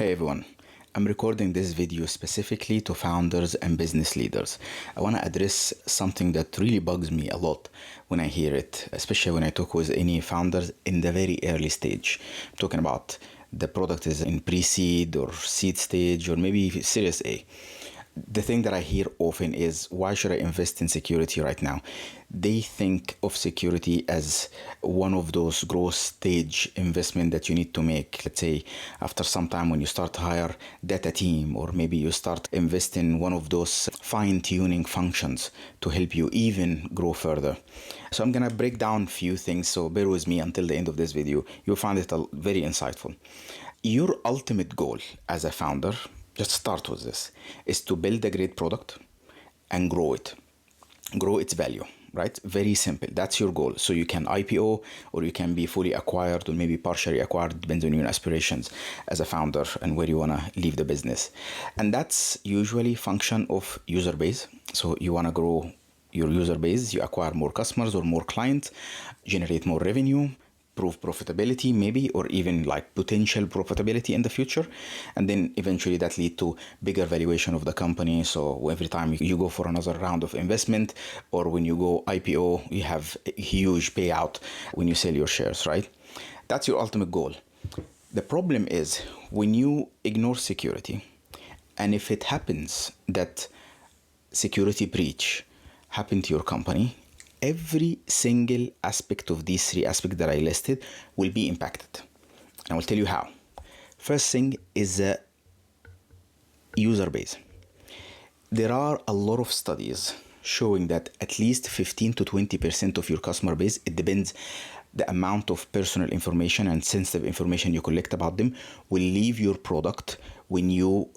Hey everyone, I'm recording this video specifically to founders and business leaders. I want to address something that really bugs me a lot when I hear it, especially when I talk with any founders in the very early stage. I'm talking about the product is in pre-seed or seed stage or maybe Series A. The thing that I hear often is, why should I invest in security right now? They think of security as one of those growth stage investment that you need to make. Let's say after some time when you start to hire data team, or maybe you start investing in one of those fine tuning functions to help you even grow further. So I'm gonna break down a few things, so bear with me until the end of this video. You'll find it very insightful. Your ultimate goal as a founder, just start with this, is to build a great product and grow it. Grow its value, right? Very simple. That's your goal. So you can IPO, or you can be fully acquired, or maybe partially acquired, depends on your aspirations as a founder and where you want to leave the business. And that's usually function of user base. So you want to grow your user base, you acquire more customers or more clients, generate more revenue, prove profitability maybe, or even like potential profitability in the future, and then eventually that lead to bigger valuation of the company. So every time you go for another round of investment, or when you go IPO, you have a huge payout when you sell your shares, right? That's your ultimate goal. The problem is when you ignore security, and if it happens that security breach happened to your company, every single aspect of these three aspects that I listed will be impacted. And I will tell you how. First thing is the user base. There are a lot of studies showing that at least 15 to 20% of your customer base, it depends the amount of personal information and sensitive information you collect about them, will leave your product when you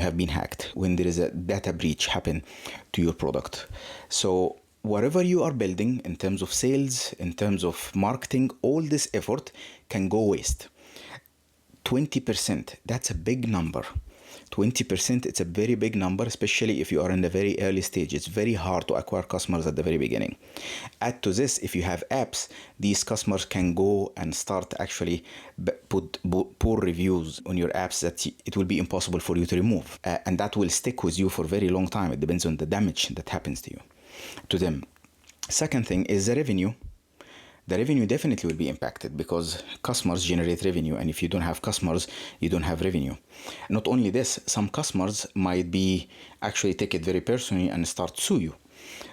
have been hacked, when there is a data breach happen to your product. So whatever you are building in terms of sales, in terms of marketing, all this effort can go waste. 20%, that's a big number. 20%, it's a very big number, especially if you are in the very early stage. It's very hard to acquire customers at the very beginning. Add to this, if you have apps, these customers can go and start actually put poor reviews on your apps that it will be impossible for you to remove. And that will stick with you for a very long time. It depends on the damage that happens to them. Second thing is the revenue. The revenue definitely will be impacted because customers generate revenue, and if you don't have customers, you don't have revenue. Not only this, some customers might be actually take it very personally and start sue you.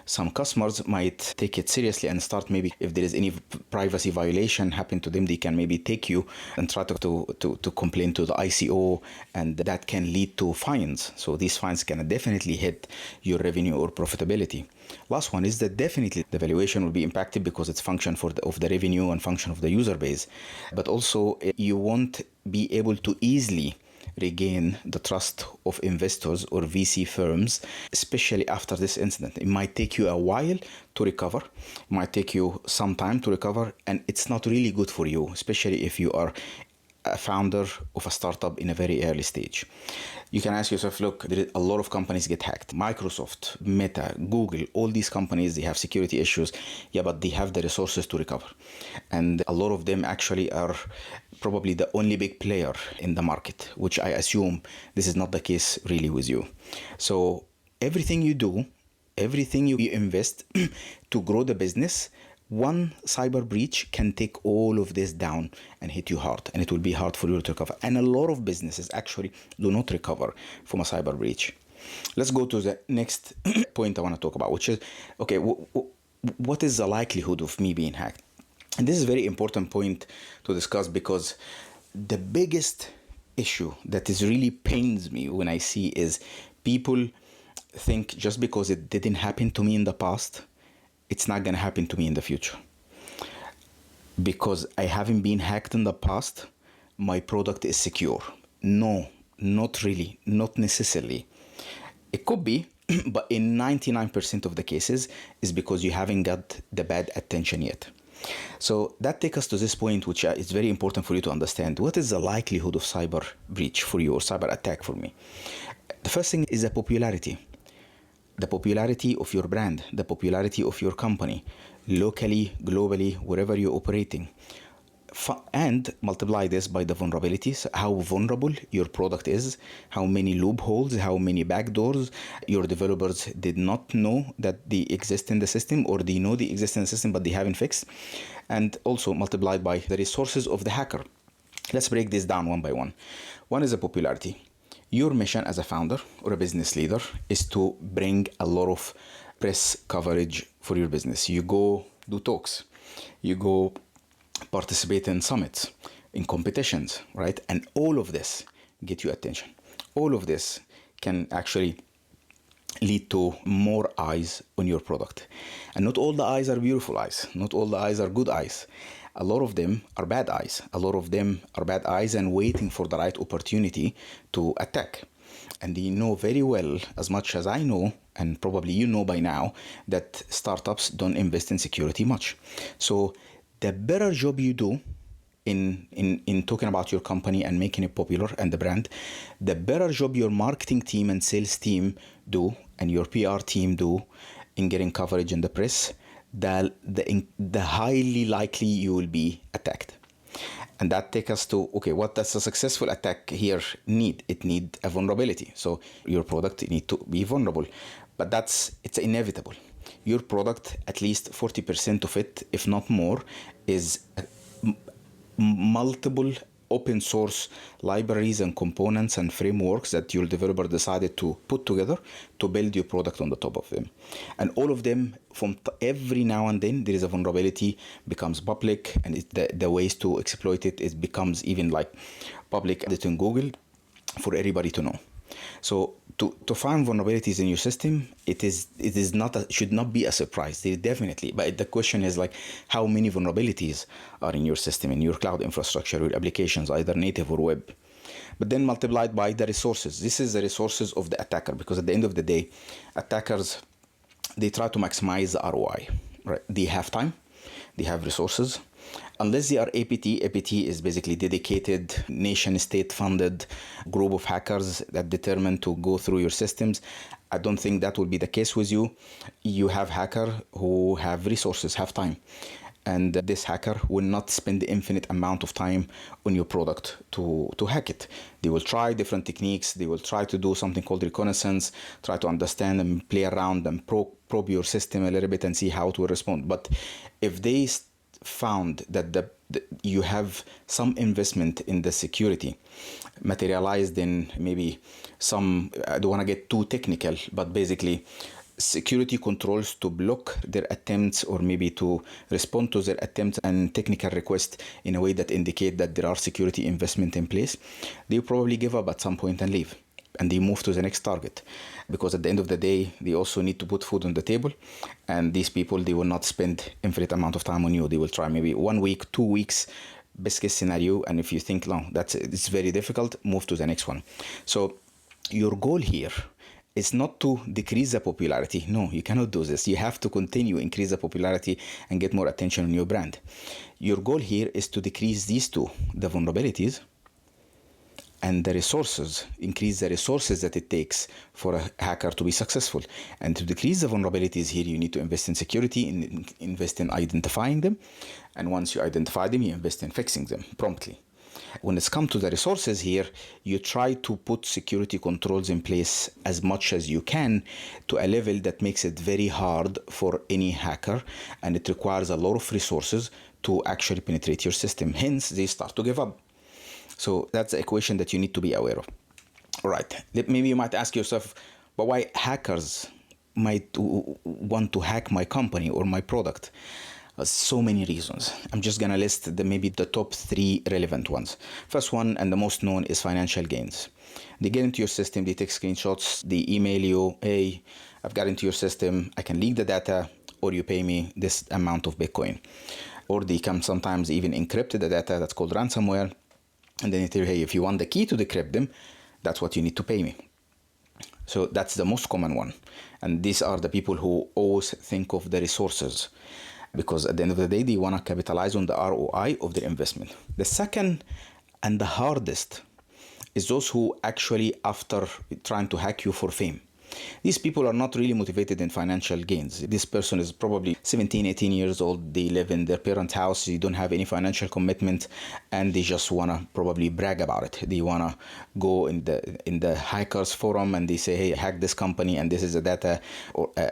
Some customers might take it seriously and start, maybe if there is any privacy violation happen to them, they can maybe take you and try to complain to the ICO, and that can lead to fines. So these fines can definitely hit your revenue or profitability. Last one is that definitely the valuation will be impacted because it's function of the revenue and function of the user base. But also you won't be able to easily regain the trust of investors or VC firms, especially after this incident. It might take you a while to recover. It might take you some time to recover, and it's not really good for you, especially if you are a founder of a startup in a very early stage. You can ask yourself, look, there is a lot of companies get hacked. Microsoft, Meta, Google, all these companies, they have security issues. Yeah, but they have the resources to recover. And a lot of them actually are probably the only big player in the market, which I assume this is not the case really with you. So everything you do, everything you invest to grow the business, one cyber breach can take all of this down and hit you hard, and it will be hard for you to recover. And a lot of businesses actually do not recover from a cyber breach. Let's go to the next point I want to talk about, which is, okay, what is the likelihood of me being hacked? And this is a very important point to discuss, because the biggest issue that is really pains me when I see is people think just because it didn't happen to me in the past, it's not going to happen to me in the future. Because I haven't been hacked in the past, my product is secure. No, not really, not necessarily. It could be, but in 99% of the cases is because you haven't got the bad attention yet. So that takes us to this point, which is very important for you to understand. What is the likelihood of cyber breach for you, or cyber attack for me? The first thing is the popularity. The popularity of your brand, the popularity of your company, locally, globally, wherever you're operating. And multiply this by the vulnerabilities, how vulnerable your product is, how many loopholes, how many backdoors your developers did not know that they exist in the system, or they know they exist in the system but they haven't fixed. And also multiplied by the resources of the hacker. Let's break this down one by one. One is the popularity. Your mission as a founder or a business leader is to bring a lot of press coverage for your business. You go do talks, you go participate in summits, in competitions, right? And all of this get you attention. All of this can actually lead to more eyes on your product. And not all the eyes are beautiful eyes. Not all the eyes are good eyes. A lot of them are bad eyes. A lot of them are bad eyes and waiting for the right opportunity to attack. And they know very well, as much as I know, and probably you know by now, that startups don't invest in security much. So the better job you do in talking about your company and making it popular and the brand, the better job your marketing team and sales team do and your PR team do in getting coverage in the press, the highly likely you will be attacked. And that takes us to, okay, what does a successful attack here need? It needs a vulnerability. So your product need to be vulnerable. But it's inevitable. Your product, at least 40% of it, if not more, is multiple open source libraries and components and frameworks that your developer decided to put together to build your product on the top of them. And all of them, from every now and then, there is a vulnerability, becomes public, and the ways to exploit it becomes even like public in Google for everybody to know. So to find vulnerabilities in your system, should not be a surprise. They definitely, but the question is like, how many vulnerabilities are in your system, in your cloud infrastructure, your applications, either native or web? But then multiplied by the resources. This is the resources of the attacker, because at the end of the day, attackers, they try to maximize the ROI. Right? They have time, they have resources. Unless they are APT is basically dedicated, nation-state funded group of hackers that determined to go through your systems. I don't think that will be the case with you. You have hackers who have resources, have time. And this hacker will not spend the infinite amount of time on your product to hack it. They will try different techniques. They will try to do something called reconnaissance, try to understand and play around and probe your system a little bit and see how it will respond. But if they found that you have some investment in the security materialized in maybe some, I don't want to get too technical, but basically security controls to block their attempts or maybe to respond to their attempts and technical requests in a way that indicate that there are security investment in place, they probably give up at some point and leave. And they move to the next target, because at the end of the day, they also need to put food on the table. And these people, they will not spend infinite amount of time on you. They will try maybe 1 week, 2 weeks, best case scenario. And if you think, no, it's very difficult, move to the next one. So your goal here is not to decrease the popularity. No, you cannot do this. You have to continue increase the popularity and get more attention on your brand. Your goal here is to decrease these two, the vulnerabilities and the resources, increase the resources that it takes for a hacker to be successful. And to decrease the vulnerabilities here, you need to invest in security, invest in identifying them. And once you identify them, you invest in fixing them promptly. When it's come to the resources here, you try to put security controls in place as much as you can to a level that makes it very hard for any hacker, and it requires a lot of resources to actually penetrate your system. Hence, they start to give up. So that's the equation that you need to be aware of. All right, maybe you might ask yourself, but why hackers might want to hack my company or my product? So many reasons. I'm just going to list maybe the top 3 relevant ones. First one, and the most known, is financial gains. They get into your system, they take screenshots, they email you, hey, I've got into your system, I can leak the data, or you pay me this amount of Bitcoin. Or they can sometimes even encrypt the data, that's called ransomware. And then they tell you, hey, if you want the key to decrypt them, that's what you need to pay me. So that's the most common one. And these are the people who always think of the resources, because at the end of the day, they want to capitalize on the ROI of their investment. The second and the hardest is those who actually, after trying to hack you for fame, These people are not really motivated in financial gains. This person is probably 17, 18 years old. They live in their parents' house. They don't have any financial commitment, and they just want to probably brag about it. They want to go in the hackers forum and they say, hey, hack this company and this is the data,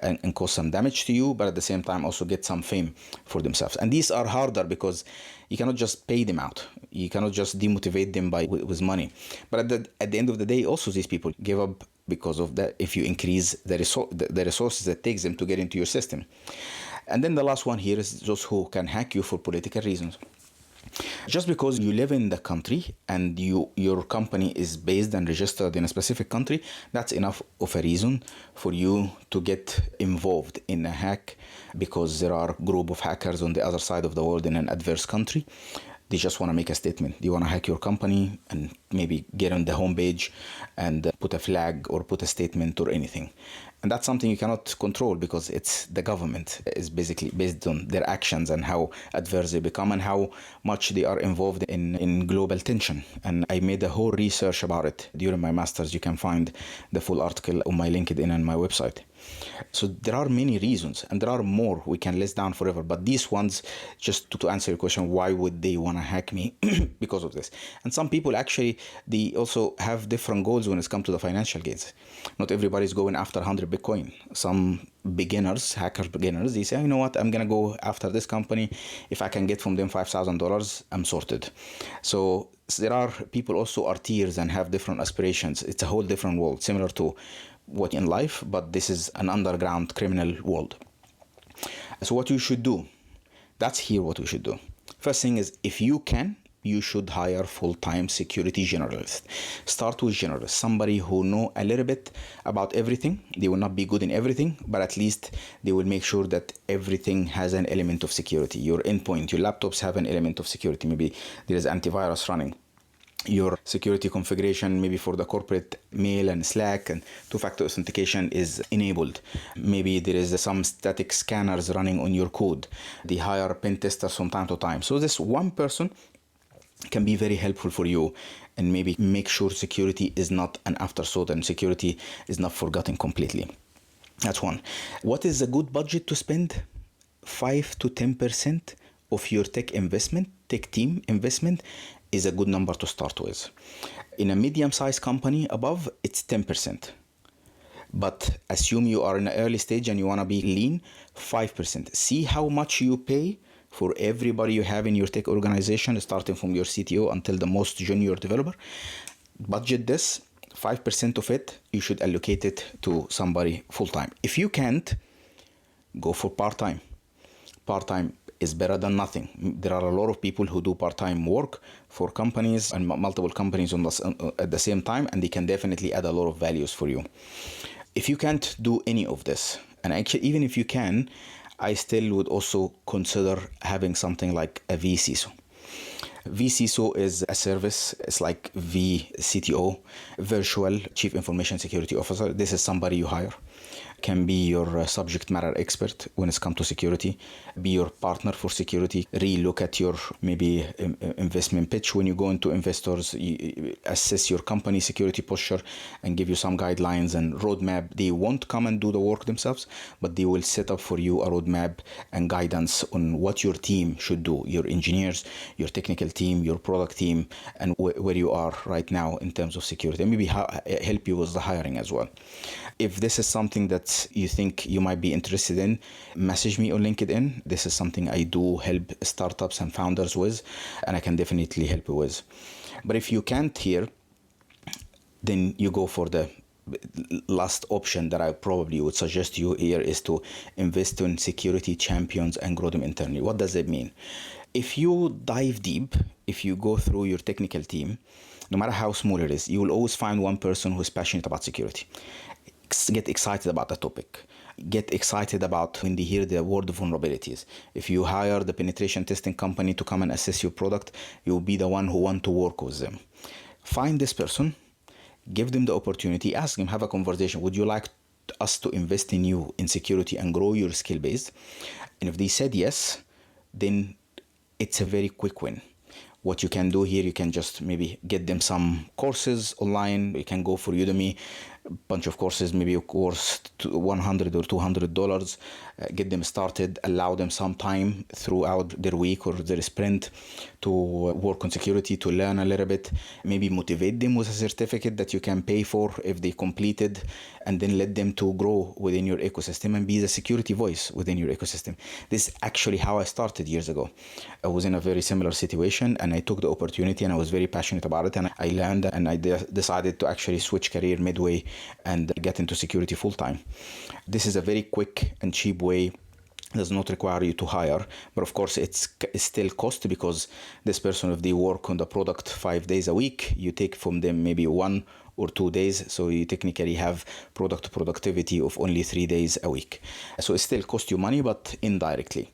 and cause some damage to you, but at the same time also get some fame for themselves. And these are harder because you cannot just pay them out. You cannot just demotivate them with money. But at the end of the day, also these people give up because of that. If you increase the resources that takes them to get into your system. And then the last one here is those who can hack you for political reasons. Just because you live in the country and your company is based and registered in a specific country, that's enough of a reason for you to get involved in a hack, because there are a group of hackers on the other side of the world in an adverse country. They just want to make a statement. They want to hack your company and maybe get on the homepage and put a flag or put a statement or anything. And that's something you cannot control because it's the government. Is basically based on their actions and how adverse they become and how much they are involved in global tension. And I made a whole research about it during my master's. You can find the full article on my LinkedIn and my website. So there are many reasons, and there are more we can list down forever. But these ones, just to answer your question, why would they want to hack me? Because of this. And some people actually, they also have different goals when it comes to the financial gains. Not everybody is going after 100 Bitcoin. Some beginners, hacker beginners, they say, you know what, I'm going to go after this company. If I can get from them $5,000, I'm sorted. So there are people also are tiers and have different aspirations. It's a whole different world, similar to what in life, but this is an underground criminal world. So what you should do, that's here what we should do. First thing is, if you can, you should hire full-time security generalist. Start with generalist, somebody who know a little bit about everything. They will not be good in everything, but at least they will make sure that everything has an element of security. Your endpoint, your laptops have an element of security. Maybe there is antivirus running. Your security configuration, maybe for the corporate mail and Slack and two-factor authentication is enabled. Maybe there is some static scanners running on your code. They hire pen testers from time to time. So this one person can be very helpful for you and maybe make sure security is not an afterthought and security is not forgotten completely. That's one. What is a good budget to spend? 5 to 10% of your tech team investment is a good number to start with. In a medium-sized company above, it's 10%. But assume you are in an early stage and you want to be lean, 5%. See how much you pay for everybody you have in your tech organization, starting from your CTO until the most junior developer. Budget this, 5% of it, you should allocate it to somebody full-time. If you can't, go for part-time. Part-time is better than nothing. There are a lot of people who do part-time work for companies and multiple companies at the same time, and they can definitely add a lot of values for you. If you can't do any of this, and actually even if you can, I still would also consider having something like a vCISO. vCISO is a service. It's like vCTO, Virtual Chief Information Security Officer. This is somebody you hire. Can be your subject matter expert when it's come to security, be your partner for security, re-look at your maybe investment pitch when you go into investors, assess your company security posture and give you some guidelines and roadmap. They won't come and do the work themselves, but they will set up for you a roadmap and guidance on what your team should do, your engineers, your technical team, your product team, and where you are right now in terms of security, and maybe help you with the hiring as well. If this is something that you think you might be interested in, message me on LinkedIn. This is something I do help startups and founders with, and I can definitely help you with. But if you can't here, then you go for the last option that I probably would suggest you here is to invest in security champions and grow them internally. What does that mean? If you dive deep, if you go through your technical team, no matter how small it is, you will always find one person who is passionate about security. Get excited about the topic. Get excited about when they hear the word vulnerabilities. If you hire the penetration testing company to come and assess your product, you'll be the one who want to work with them. Find this person, give them the opportunity, ask them, have a conversation. Would you like us to invest in you in security and grow your skill base? And if they said yes, then it's a very quick win. What you can do here, you can just maybe get them some courses online. You can go for Udemy bunch of courses, maybe a course to $100 or $200, get them started, allow them some time throughout their week or their sprint to work on security, to learn a little bit, maybe motivate them with a certificate that you can pay for if they completed, and then let them to grow within your ecosystem and be the security voice within your ecosystem. This is actually how I started years ago. I was in a very similar situation, and I took the opportunity, and I was very passionate about it, and I learned, and I decided to actually switch career midway and get into security full time. This is a very quick and cheap way. Does not require you to hire, but of course it's still cost, because this person, if they work on the product 5 days a week, you take from them maybe 1 or 2 days, so you technically have product productivity of only 3 days a week. So it still costs you money, but indirectly.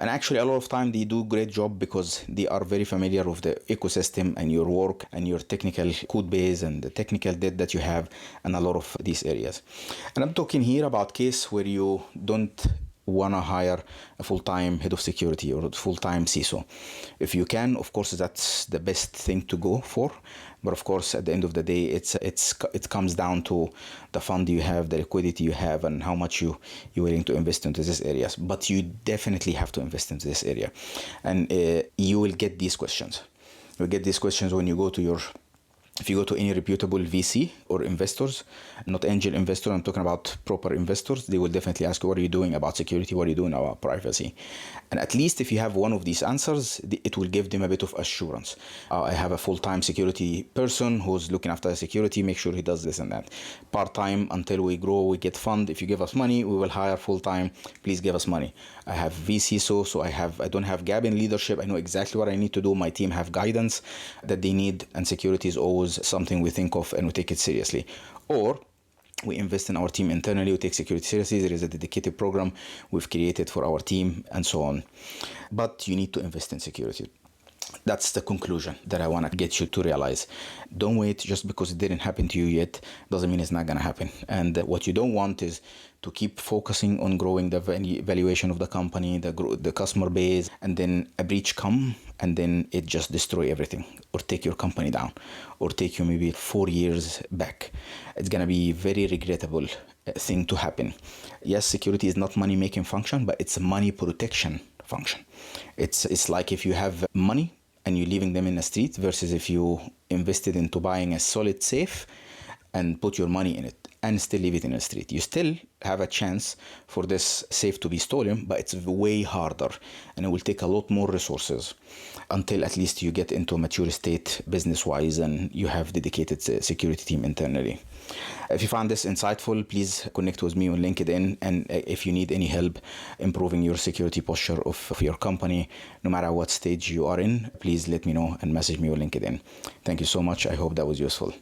And actually a lot of time they do a great job because they are very familiar with the ecosystem and your work and your technical code base and the technical debt that you have, and a lot of these areas. And I'm talking here about case where you don't want to hire a full-time head of security or a full-time CISO. If you can, of course, that's the best thing to go for. But of course, at the end of the day, it comes down to the fund you have, the liquidity you have, and how much you're willing to invest into these areas. But you definitely have to invest into this area. And you will get these questions. You'll get these questions when you go to if you go to any reputable VC or investors, not angel investor, I'm talking about proper investors, they will definitely ask you, what are you doing about security? What are you doing about privacy? And at least if you have one of these answers, it will give them a bit of assurance. I have a full-time security person who's looking after security, make sure he does this and that. Part-time until we grow, we get fund. If you give us money, we will hire full-time. Please give us money. I have VC, so I don't have gap in leadership. I know exactly what I need to do. My team have guidance that they need, and security is always something we think of and we take it seriously. Or we invest in our team internally, we take security seriously. There is a dedicated program we've created for our team and so on. But you need to invest in security. That's the conclusion that I want to get you to realize. Don't wait. Just because it didn't happen to you yet doesn't mean it's not going to happen. And what you don't want is to keep focusing on growing the valuation of the company, the customer base, and then a breach come and then it just destroy everything, or take your company down, or take you maybe 4 years back. It's going to be very regrettable thing to happen. Yes, security is not money making function, but it's a money protection function. It's like if you have money and you're leaving them in the street versus if you invested into buying a solid safe and put your money in it and still leave it in the street. You still have a chance for this safe to be stolen, but it's way harder and it will take a lot more resources until at least you get into a mature state business-wise and you have dedicated security team internally. If you found this insightful, please connect with me on LinkedIn. And if you need any help improving your security posture of your company, no matter what stage you are in, please let me know and message me on LinkedIn. Thank you so much. I hope that was useful.